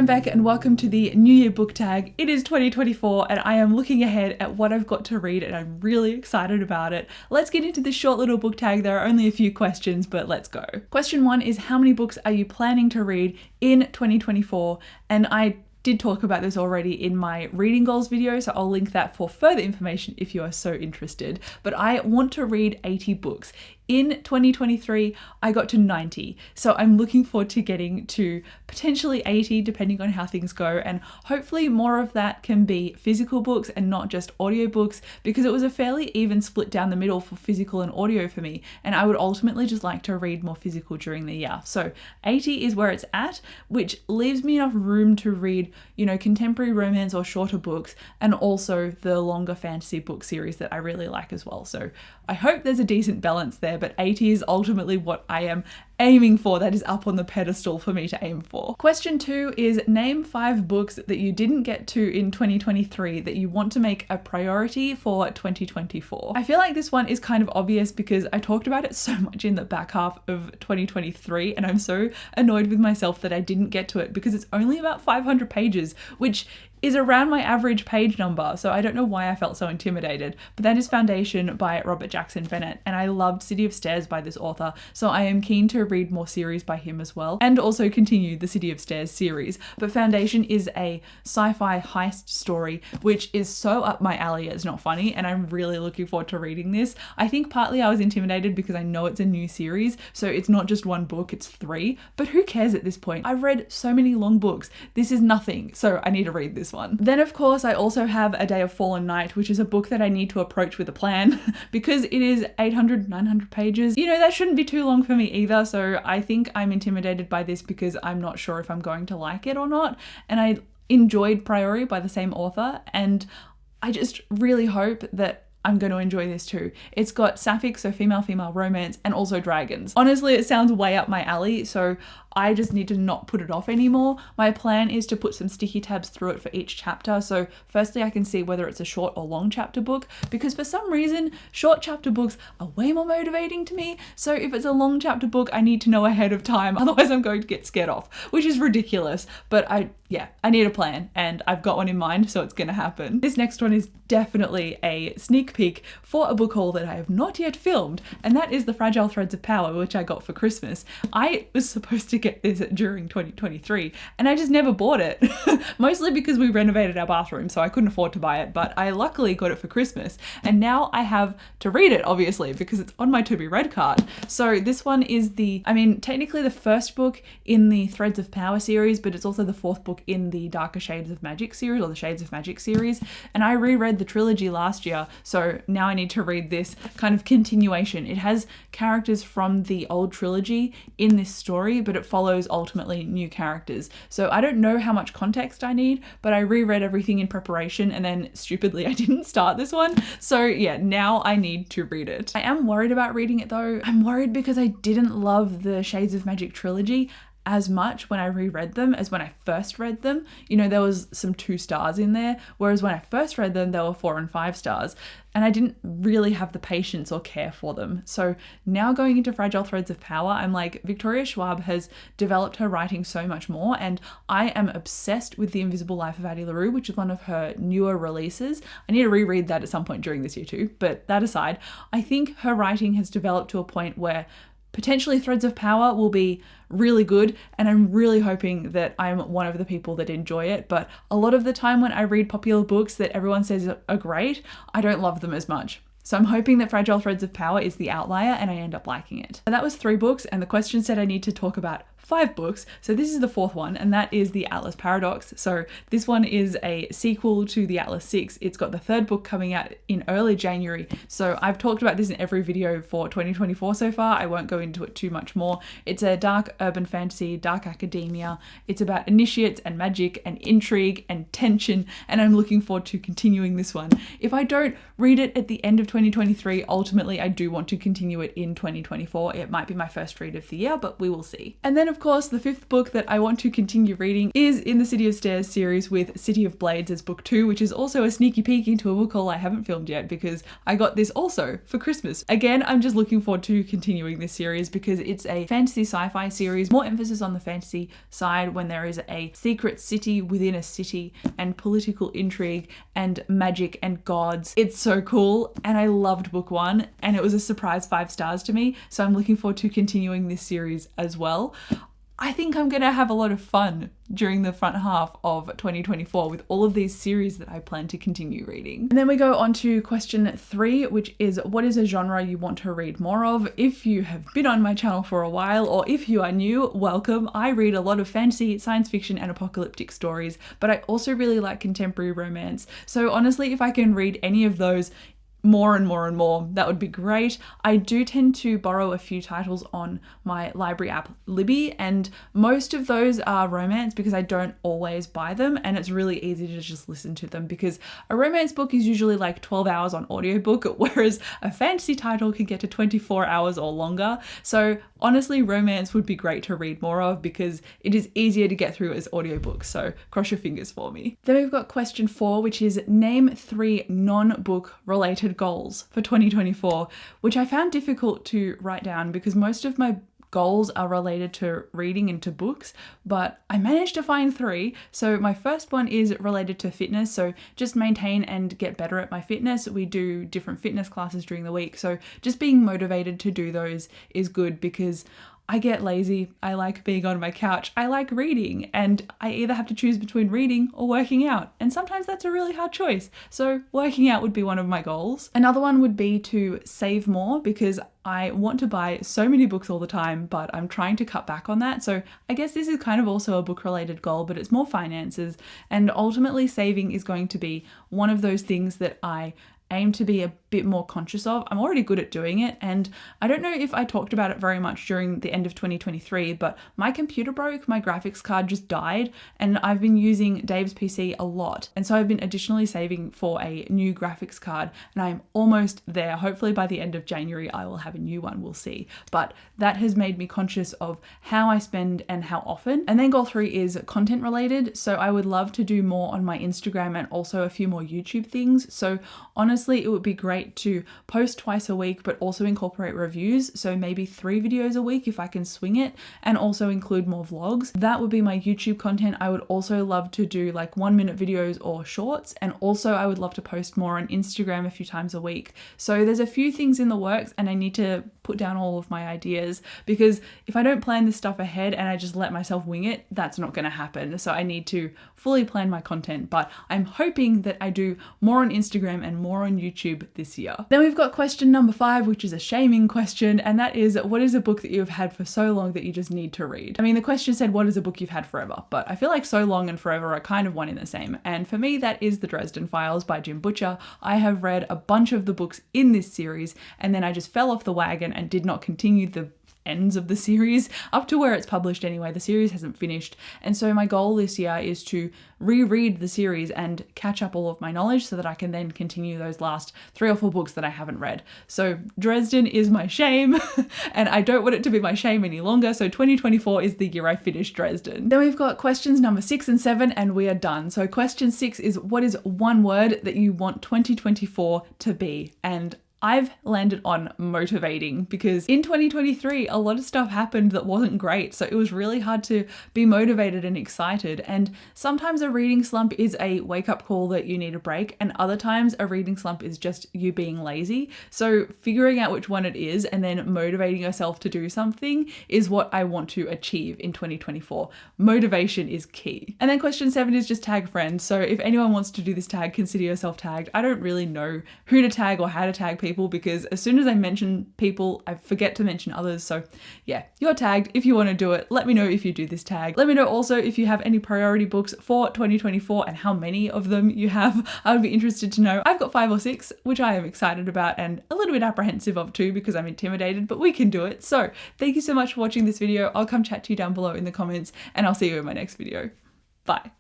am Beck and welcome to the New Year book tag. It is 2024 and I am looking ahead at what I've got to read and I'm really excited about it. Let's get into this short little book tag. There are only a few questions, but let's go. Question 1 is, how many books are you planning to read in 2024? And I did talk about this already in my reading goals video, so I'll link that for further information if you are so interested. But I want to read 80 books. In 2023, I got to 90, so I'm looking forward to getting to potentially 80 depending on how things go, and hopefully more of that can be physical books and not just audiobooks, because it was a fairly even split down the middle for physical and audio for me, and I would ultimately just like to read more physical during the year. So 80 is where it's at, which leaves me enough room to read, contemporary romance or shorter books, and also the longer fantasy book series that I really like as well. So I hope there's a decent balance there, but 80 is ultimately what I am aiming for. That is up on the pedestal for me to aim for. Question 2 is, name 5 books that you didn't get to in 2023 that you want to make a priority for 2024. I feel like this one is kind of obvious because I talked about it so much in the back half of 2023 and I'm so annoyed with myself that I didn't get to it because it's only about 500 pages, which is around my average page number, so I don't know why I felt so intimidated, but that is Foundation by Robert Jackson Bennett, and I loved City of Stairs by this author, so I am keen to read more series by him as well, and also continue the City of Stairs series. But Foundation is a sci-fi heist story, which is so up my alley, it's not funny, and I'm really looking forward to reading this. I think partly I was intimidated because I know it's a new series, so it's not just one book, it's 3, but who cares at this point? I've read so many long books, this is nothing, so I need to read this one. Then of course I also have A Day of Fallen Night, which is a book that I need to approach with a plan because it is 900 pages. That shouldn't be too long for me either, so I think I'm intimidated by this because I'm not sure if I'm going to like it or not. And I enjoyed Priori by the same author, and I just really hope that I'm going to enjoy this too. It's got sapphic, so female-female romance, and also dragons. Honestly, it sounds way up my alley, so I just need to not put it off anymore. My plan is to put some sticky tabs through it for each chapter, so firstly I can see whether it's a short or long chapter book, because for some reason short chapter books are way more motivating to me, so if it's a long chapter book I need to know ahead of time, otherwise I'm going to get scared off, which is ridiculous, but I need a plan, and I've got one in mind, so it's gonna happen. This next one is definitely a sneak peek for a book haul that I have not yet filmed, and that is The Fragile Threads of Power, which I got for Christmas. I was supposed to get this during 2023 and I just never bought it, mostly because we renovated our bathroom, so I couldn't afford to buy it, but I luckily got it for Christmas, and now I have to read it, obviously, because it's on my to be read card. So this one is technically the first book in the Threads of Power series, but it's also the 4th book in the Darker Shades of Magic series, or the Shades of Magic series, and I reread the trilogy last year, so now I need to read this kind of continuation. It has characters from the old trilogy in this story, but it follows ultimately new characters. So I don't know how much context I need, but I reread everything in preparation, and then stupidly I didn't start this one. So yeah, now I need to read it. I am worried about reading it though. I'm worried because I didn't love the Shades of Magic trilogy as much when I reread them as when I first read them. There was some 2 stars in there, whereas when I first read them, there were 4 and 5 stars, and I didn't really have the patience or care for them. So now going into Fragile Threads of Power, I'm like, Victoria Schwab has developed her writing so much more, and I am obsessed with The Invisible Life of Addie LaRue, which is one of her newer releases. I need to reread that at some point during this year too, but that aside, I think her writing has developed to a point where potentially Threads of Power will be really good, and I'm really hoping that I'm one of the people that enjoy it. But a lot of the time when I read popular books that everyone says are great, I don't love them as much. So I'm hoping that Fragile Threads of Power is the outlier and I end up liking it. And that was 3 books, and the question said I need to talk about 5 books. So this is the 4th one, and that is The Atlas Paradox. So this one is a sequel to The Atlas 6. It's got the 3rd book coming out in early January. So I've talked about this in every video for 2024 so far. I won't go into it too much more. It's a dark urban fantasy, dark academia. It's about initiates and magic and intrigue and tension, and I'm looking forward to continuing this one. If I don't read it at the end of 2023. Ultimately, I do want to continue it in 2024. It might be my first read of the year, but we will see. And then, of course, the fifth book that I want to continue reading is in the City of Stairs series with City of Blades as book 2, which is also a sneaky peek into a book haul I haven't filmed yet because I got this also for Christmas. Again, I'm just looking forward to continuing this series because it's a fantasy sci-fi series, more emphasis on the fantasy side when there is a secret city within a city and political intrigue and magic and gods. It's so cool, and I loved book 1 and it was a surprise 5 stars to me, so I'm looking forward to continuing this series as well. I think I'm going to have a lot of fun during the front half of 2024 with all of these series that I plan to continue reading. And then we go on to question 3, which is what is a genre you want to read more of? If you have been on my channel for a while, or if you are new, welcome. I read a lot of fantasy, science fiction, and apocalyptic stories, but I also really like contemporary romance. So honestly, if I can read any of those more and more and more, that would be great. I do tend to borrow a few titles on my library app Libby, and most of those are romance because I don't always buy them, and it's really easy to just listen to them because a romance book is usually like 12 hours on audiobook, whereas a fantasy title can get to 24 hours or longer. So honestly, romance would be great to read more of because it is easier to get through as audiobooks, so cross your fingers for me. Then we've got question 4, which is name 3 non-book related goals for 2024, which I found difficult to write down because most of my goals are related to reading and to books, but I managed to find 3. So my first one is related to fitness, so just maintain and get better at my fitness. We do different fitness classes during the week, so just being motivated to do those is good because I get lazy, I like being on my couch, I like reading, and I either have to choose between reading or working out, and sometimes that's a really hard choice. So working out would be one of my goals. Another one would be to save more because I want to buy so many books all the time, but I'm trying to cut back on that. So I guess this is kind of also a book related goal, but it's more finances, and ultimately saving is going to be one of those things that I aim to be a bit more conscious of. I'm already good at doing it, and I don't know if I talked about it very much during the end of 2023, but my computer broke, my graphics card just died, and I've been using Dave's PC a lot, and so I've been additionally saving for a new graphics card, and I'm almost there. Hopefully by the end of January I will have a new one, we'll see. But that has made me conscious of how I spend and how often. And then goal 3 is content related, so I would love to do more on my Instagram and also a few more YouTube things. So honestly, it would be great to post twice a week, but also incorporate reviews. So maybe 3 videos a week if I can swing it, and also include more vlogs. That would be my YouTube content. I would also love to do like 1-minute videos or shorts. And also I would love to post more on Instagram a few times a week. So there's a few things in the works, and I need to put down all of my ideas because if I don't plan this stuff ahead and I just let myself wing it, that's not going to happen. So I need to fully plan my content, but I'm hoping that I do more on Instagram and more on YouTube this year. Then we've got question number 5, which is a shaming question, and that is, what is a book that you've had for so long that you just need to read? I mean, the question said, what is a book you've had forever? But I feel like so long and forever are kind of one in the same. And for me, that is The Dresden Files by Jim Butcher. I have read a bunch of the books in this series, and then I just fell off the wagon and did not continue the ends of the series up to where it's published anyway. The series hasn't finished, and so my goal this year is to reread the series and catch up all of my knowledge so that I can then continue those last 3 or 4 books that I haven't read. So Dresden is my shame and I don't want it to be my shame any longer, so 2024 is the year I finish Dresden. Then we've got questions number 6 and 7 and we are done. So question 6 is, what is one word that you want 2024 to be? And I've landed on motivating because in 2023, a lot of stuff happened that wasn't great. So it was really hard to be motivated and excited. And sometimes a reading slump is a wake-up call that you need a break. And other times a reading slump is just you being lazy. So figuring out which one it is and then motivating yourself to do something is what I want to achieve in 2024. Motivation is key. And then question 7 is just tag friends. So if anyone wants to do this tag, consider yourself tagged. I don't really know who to tag or how to tag people because as soon as I mention people, I forget to mention others. So yeah, you're tagged if you want to do it. Let me know if you do this tag. Let me know also if you have any priority books for 2024 and how many of them you have. I would be interested to know. I've got 5 or 6, which I am excited about and a little bit apprehensive of too because I'm intimidated, but we can do it. So thank you so much for watching this video. I'll come chat to you down below in the comments and I'll see you in my next video. Bye.